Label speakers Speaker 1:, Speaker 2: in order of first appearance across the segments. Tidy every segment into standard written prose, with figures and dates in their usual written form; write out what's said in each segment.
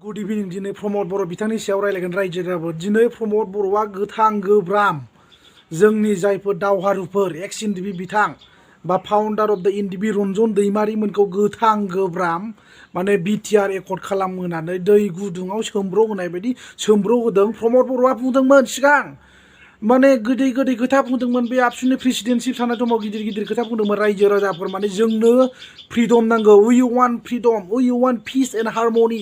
Speaker 1: Good इभिनिं दिनै प्रमद बर' बिथांनि सायाव रायलायगोन रायजो राजाफोर दिनै प्रमद बर'आ गोथां गोब्राम जोंनि जायफोर दावहारुफोर एक्स एनडिएफबि बिथां बा फाउन्डार अफ द एनडिएफबि रन्जन दैमारिमोनखौ गोथां गोब्राम माने बिटिआर एकर्ड खालामहोनानै दै गुदुङाव सोमब्र' होनाय बायदि सोमब्र' होदों। प्रमद बर'आ बुंदोंमोन सिगां माने गोदै गोदै खोथा बुंदोंमोन बे आबसुनि प्रेसिडेन्टशिप थानाय समाव गिदिर गिदिर खोथा बुंदोंमोन रायजो राजाफोर माने जोंनो फ्रिडम नांगौ we want freedom we want peace and harmony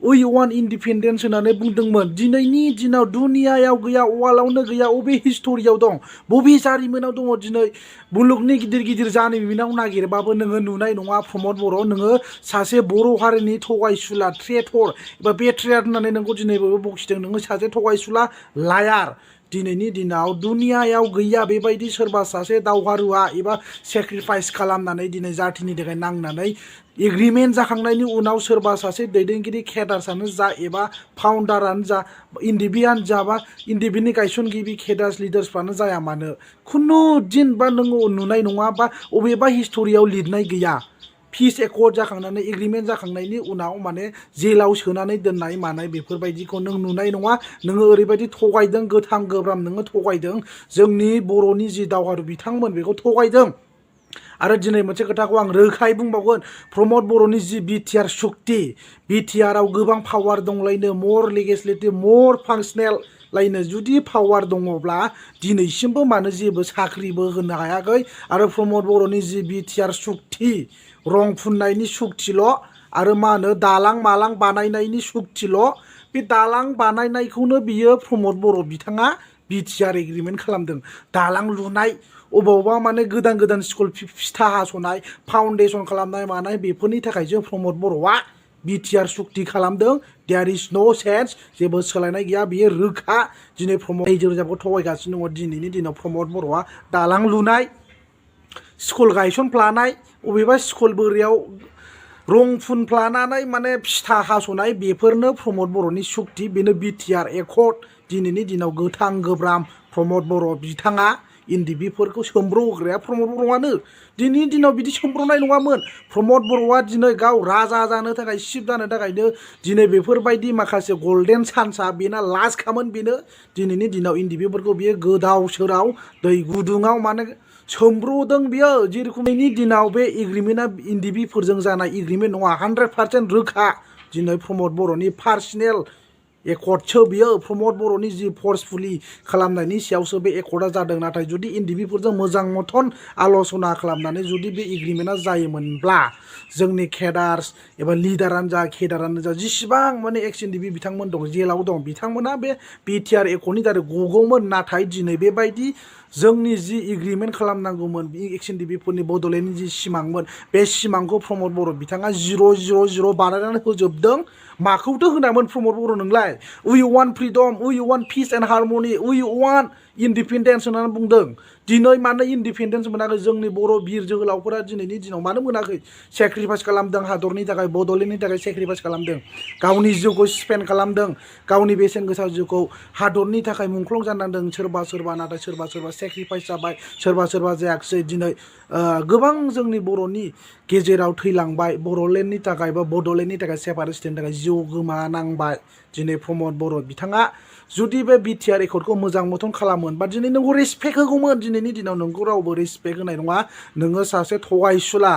Speaker 1: we want independence होननानै बुंदोंमोन। दिनैनि दिनाव दुनियायाव गैया वार्ल्डआवनो गैया अबे हिस्टरियाव दं बबे जारिमिनाव दङ दिनै मुलुगनि गिदिर गिदिर जारिमिनाव नागिरबाबो नोङो नुनाय नङा प्रमद बर' नोङो सासे बर' हारिनि थगायसुला ट्रेटर एबा बेट्रेयार होननानै नोंखौ दिनै बयबो बखिदों नोङो सासे थगायसुला लायार। दिनैनि दिनाव दुनियायाव गैया बेबायदि सोरबा सासे दावहारुआ एबा सेक्रिफाइस खालामनानै दिनै जाथिनि थाखाय नांनानै एग्रिमेन्ट जाखांनायनि उनाव सोरबा सासे दैदेनगिरि केडार्सआनो जा एबा फाउन्डारानो जा एनडिएफबिआनो जा बा एनडिएफबिनि गायसनगिरि केडार्स लिडार्सफ्रानो जाया मानो खुनु दिन बा नोङो नुनाय नङा बा अबेबा हिस्टरियाव लिरनाय गैया पिस एकर्ड जाखांनानै एग्रिमेन्ट जाखांनायनि उनाव माने जेलाव सोनानै दोननाय मानाय बेफोरबायदिखौ नों नुनाय नङा। नोङो ओरैबायदि थगायदों गोथां गोब्राम नोङो थगायदों जोंनि बर'नि जि दावहारु बिथांमोन बेखौ थगायदों। आरो दिनै मोनसे खोथाखौ आं रोखायै बुंबावगोन प्रमद बर'नि जि बिटिआर सुक्ति बिटिआरआव गोबां पावार दंलायनो मर लेजिस्लेटिभ मर फांसनेल लायनो जुदि पावार दङब्ला दिनैसिमबो मानो जेबो साख्रिबो होनो हायाखै। आरो प्रमद बर'नि जि बिटिआर सुक्ति रं फुननायनि सुक्तिल' आरो मा होनो दालां मालां बानायनायनि सुक्तिल' बे दालां बानायनायखौनो बियो प्रमद बर' बिथाङा बिटिआर एग्रिमेन्ट खालामदों। दालां लुनाय अबावबा माने गोदान गोदान स्कुल फिथा हास'नाय फाउन्डेसन खालामनाय मानाय बेफोरनि थाखाय जों प्रमद बर'आ बिटिआर सुक्ति खालामदों। देयार इज नो सेन्स जेबो सोलायनाय गैया बेयो रोखा। दिनै प्रमद रायजो राजाखौ थगायगासिनो दङ। दिनैनि दिनाव प्रमद बर'आ दालां लुनाय स्कुल गायसनफ्लानाय अबेबा स्कुल बोरियाव रं फुनफ्लानानै माने फिथा हास'नाय बेफोरनो प्रमद बर'नि सुक्ति बेनो बिटिआर एकर्ड। दिनैनि दिनाव गोथां गोब्राम प्रमद बर' बिथाङा एनडिएफबिफोरखौ सोमब्र' होग्राया प्रमद बर'आनो। दिनैनि दिनाव बिदि सोमब्र'नाय नङामोन। प्रमद बर'आ दिनै गाव राजा जानो थाखाय चिफ जानो थाखायनो दिनै बेफोरबायदि माखासे गल्डेन चान्सआ बेना लास्टखामोन बेनो दिनैनि दिनाव एनडिएफबिफोरखौ बियो गोदाव सोराव दै गुदुङाव माने सोमब्र'दों बियो जेरखमनि दिनाव बे एग्रिमेन्टआ एनडिएफबिफोरजों जानाय एग्रिमेन्ट नङा 100% रोखा। दिनै प्रमद बर'नि पार्सनेल एकर्डसो बियो प्रमद बर'नि जि फर्सफुलि खालामनायनि सायावसो बे एकर्डआ जादों। नाथाय जुदि एनडिएफबिफोरजों मोजां मथन आल'सना खालामनानै जुदि बे एग्रिमेन्टआ जायोमोनब्ला जोंनि केडार्स एबा लिडारानो जा केडारानो जा जेसेबां माने एक्स एनडिएफबि बिथांमोन दं जेलाव दं बिथांमोना बे बिटिआर एकर्डनि दारै गगौमोन। नाथाय दिनै बेबायदि जोंनि जि एग्रिमेन्ट खालामनांगौमोन एक्स एनडिएफबिफोरनि बड'लेण्डनि जि सिमांमोन बे सिमांखौ प्रमद बर' बिथाङा 000 बानायनानै होजोबदों। माखौथो होनामोन प्रमद बर' नोंलाय we want freedom we want peace and harmony we want independence होननानै बुंदों। दिनै मानो इन्डिपेन्डेन्स मोनाखै जोंनि बर' बिर जोहोलावफोरा दिनैनि दिनाव मानो मोनाखै सेक्रिफाइस खालामदों हादरनि थाखाय बड'लेण्डनि थाखाय सेक्रिफाइस खालामदों गावनि जिउखौ स्पेन्ड खालामदों गावनि बेसेन गोसा जिउखौ हादरनि थाखाय मुंख्लं जानांदों सोरबा सोरबा नाथाय सोरबा सोरबा सेक्रिफाइस जाबाय सोरबा सोरबा जायाखिसै। दिनै गोबां जोंनि बर'नि गेजेराव थैलांबाय बर'लेण्डनि थाखाय बा बड'लेण्डनि थाखाय सेपारेशननि थाखाय जिउ गोमानांबाय। दिनै प्रमद बर' बिथाङा जुदि बे बिटिआर एकर्डखौ मोजां मथन खालामोनबा दिनै नोंखौ रेसपेक्ट होगौमोन। दिनैनि दिनाव नोंखौ रावबो रेसपेक्ट होनाय नङा। नोङो सासे थगायसुला